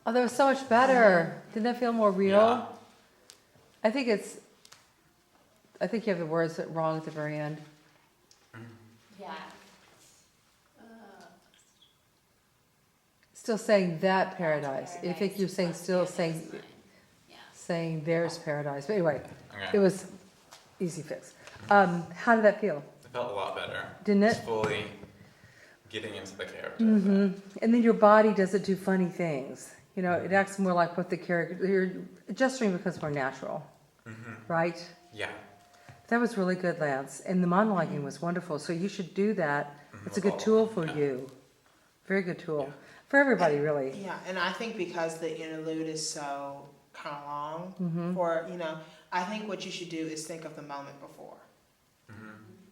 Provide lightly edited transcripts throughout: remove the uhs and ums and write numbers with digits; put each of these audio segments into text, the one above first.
Oh, that was so much better. Didn't that feel more real? Yeah. I think you have the words wrong at the very end. Yeah. Still saying that paradise. I think you're saying Yeah, that's fine. Yeah. saying there's paradise. But anyway, Okay. it was easy fix. How did that feel? It felt a lot better. Didn't it? Just fully getting into the character. Mm-hmm. And then your body doesn't do funny things. You know, it acts more like what the character. You're adjusting because we're natural, right? Yeah. That was really good, Lance. And the monologuing was wonderful. So you should do that. It's a good tool for you. Very good tool. For everybody, really. Yeah, and I think because the interlude is so kind of long for, I think what you should do is think of the moment before.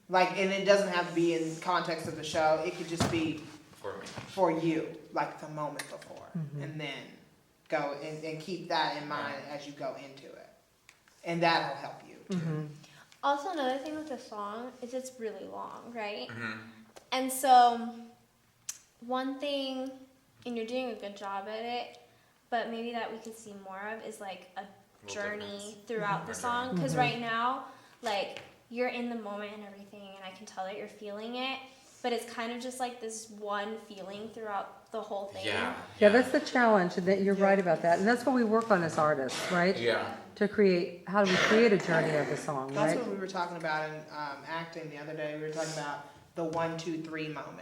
Like, and it doesn't have to be in context of the show. It could just be For me. for you, like the moment before. And then go and keep that in mind as you go into it. And that'll help you. Also, another thing with the song is it's really long, right? Mm-hmm. And so, one thing, and you're doing a good job at it, but maybe that we could see more of is like a Little journey difference. throughout the song. Because right now, like, you're in the moment and everything, and I can tell that you're feeling it, but it's kind of just like this one feeling throughout the whole thing. Yeah, that's the challenge, and that you're right about that. And that's what we work on as artists, right? Yeah. To create, how do we create a journey of the song, That's right? what we were talking about in acting the other day. We were talking about the 1, 2, 3 moment.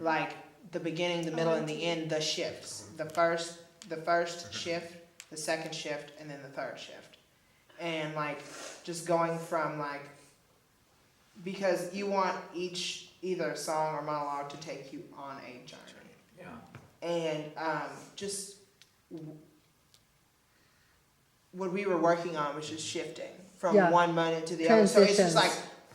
Like the beginning, the middle, and the end, the shifts. The first shift, the second shift, and then the third shift. And like just going from like, because you want either song or monologue to take you on a journey. Yeah. And what we were working on was just shifting from Yeah. one moment to the other. So it's just Transitions. like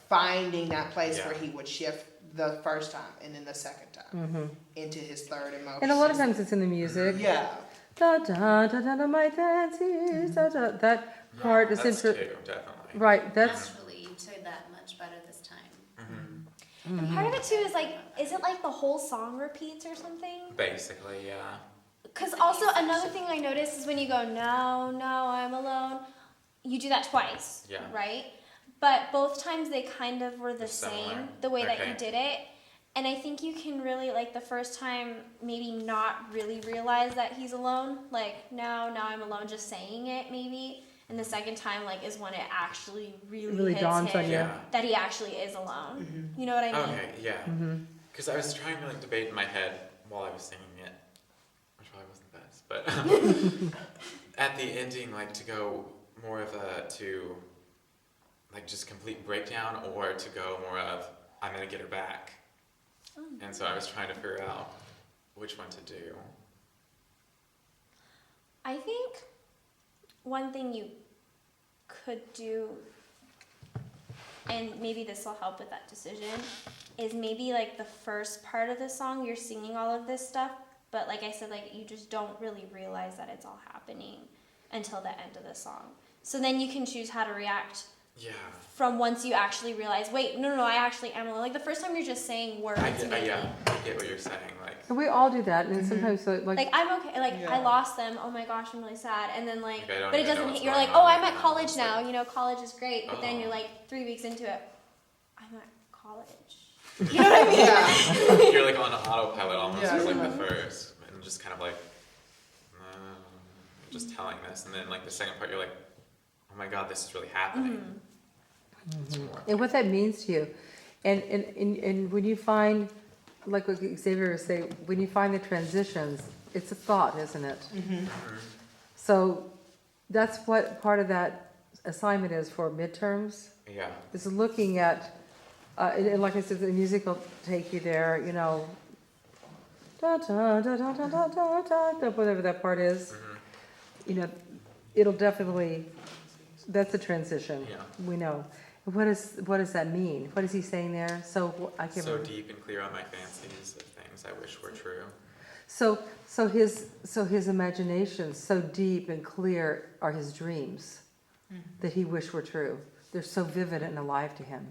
finding that place Yeah. where he would shift the first time and then the second time into his third emotion. And a lot of times it's in the music. Yeah. Da da da da da my fancies, da da. That part is That's inter- too, definitely. Right, that's Actually, you said that much better this time. And part of it too is like, is it like the whole song repeats or something? Basically, yeah. Because also another thing I noticed is when you go, no, no, I'm alone, you do that twice, Yeah. right? But both times they kind of were the Similar. same, the way that you Okay. did it. And I think you can really, like the first time, maybe not really realize that he's alone. Like, no, now I'm alone, just saying it maybe. And the second time, like, is when it actually really hits dawns on him you. Yeah. that he actually is alone. You know what I mean? Okay, yeah. Because I was trying to like debate in my head while I was singing it, which probably wasn't the best, but at the ending, like to go more of to like just complete breakdown, or to go more of I'm gonna get her back. And so I was trying to figure out which one to do. I think one thing you could do, and maybe this will help with that decision, is maybe like the first part of the song you're singing all of this stuff, but like I said, like you just don't really realize that it's all happening until the end of the song. So then you can choose how to react Yeah. from once you actually realize, wait, no, I actually am alone. Like the first time you're just saying words, I get maybe. I get what you're saying. Like and we all do that, and sometimes Like I'm okay. Like Yeah. I lost them. Oh my gosh, I'm really sad. And then like, Okay, I don't but it even know doesn't. what's You're going like, on oh, right I'm at now. college It's now. like- You know, college is great. But then Oh. you're like 3 weeks into it. I'm at college. You know what I mean? Yeah. you're like on autopilot almost Yeah. for like the first, and just kind of like just telling this, and then like the second part, you're like, oh my god, this is really happening. It's more and what that means to you. And when you find, like what Xavier was saying, when you find the transitions, it's a thought, isn't it? So that's what part of that assignment is for midterms, Yeah. is looking at, and like I said, the music will take you there, you know, da da da da da da da da, whatever that part is. You know, it'll definitely, that's a transition. Yeah. We know. What does that mean? What is he saying there? So I can't So remember. deep and clear on my fancies of things I wish were true. So his imagination, so deep and clear are his dreams that he wished were true. They're so vivid and alive to him,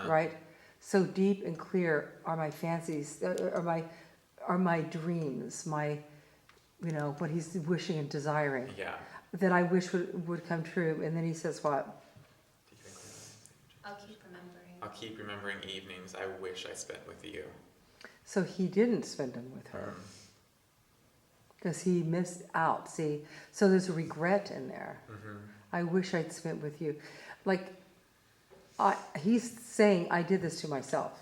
right? So deep and clear are my fancies, are my dreams, you know, what he's wishing and desiring, Yeah. that I wish would come true. And then he says what? Do you think we have anything? I'll keep remembering. I'll keep remembering evenings I wish I spent with you. So he didn't spend them with her because he missed out. See, so there's a regret in there. Mm-hmm. I wish I'd spent with you. Like, he's saying, I did this to myself.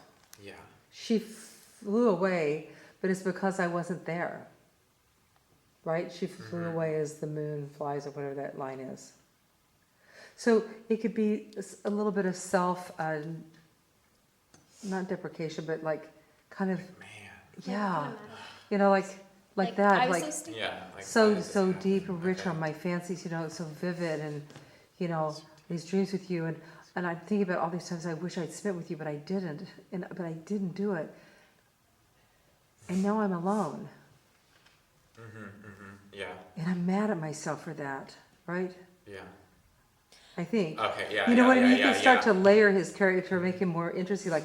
Yeah. She flew away, but it's because I wasn't there. Right? She flew Mhm. away as the moon flies, or whatever that line is. So it could be a little bit of self, not deprecation, but like kind of, Man. yeah, you know, like that, I was like so stupid. Yeah. Like so that. so Yeah. deep and rich Okay. on my fancies, you know, so vivid, and you know, these dreams with you, and I'm thinking about all these times I wish I'd spent with you, but I didn't, but I didn't do it, and now I'm alone, Mm-hmm. Mm-hmm. Yeah. and I'm mad at myself for that, right? Yeah. I think. Okay. Yeah. You know yeah, what I mean? yeah, You yeah, can start yeah. to layer his character, make him more interesting. Like,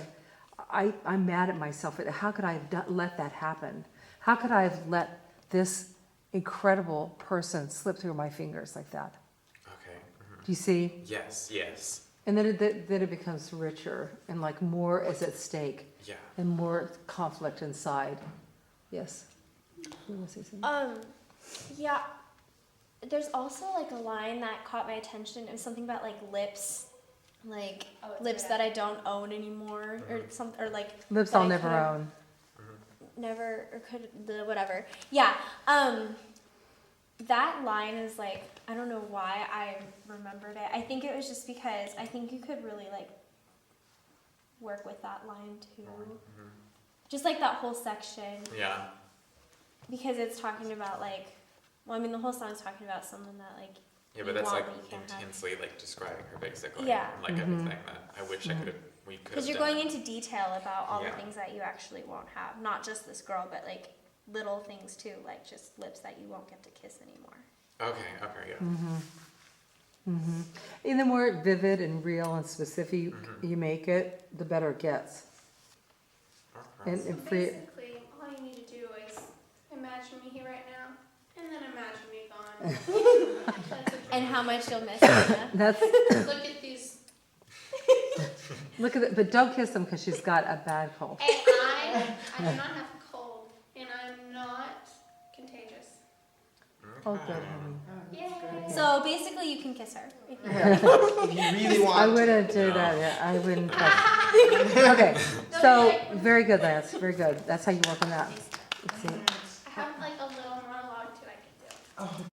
I'm mad at myself. How could I have let that happen? How could I have let this incredible person slip through my fingers like that? Okay. Mm-hmm. Do you see? Yes. Yes. And then it becomes richer and like more is at stake Yeah. and more conflict inside. Yes. You want to say something? Yeah. There's also like a line that caught my attention. It was something about like lips, like Oh, it's lips red. that I don't own anymore, or some, or like Lips that I'll I never could've own. never or could whatever. Yeah. That line is like, I don't know why I remembered it. I think it was just because I think you could really like work with that line too. Mm-hmm. Just like that whole section, Yeah. because it's talking about like, well, I mean, the whole song's talking about someone that like, Yeah, You but that's want like what you can't have. intensely like describing her basically. Yeah. And, like Mhm. everything that I wish I could have. We could have. because you're done. going into detail about all Yeah. the things that you actually won't have, not just this girl, but like little things too, like just lips that you won't get to kiss anymore. Okay. Okay. Yeah. Mm-hmm. Mm-hmm. And the more vivid and real and specific Mhm. you make it, the better it gets. Okay. And, So and free. basically, all you need to do is imagine me here right now, and then imagine me gone. That's a And dream. how much you'll miss Anna. That's Look at these. look at it, but don't kiss them because she's got a bad cold. Hey, I do not have a cold, and I'm not contagious. Oh, Okay. good, honey. Yay! So basically, you can kiss her. If you If you really want I to. wouldn't do No. that. Yeah, I wouldn't. Okay, so very good, Lance. Very good. That's how you work on that. Let's see. I have like a little monologue too I can do.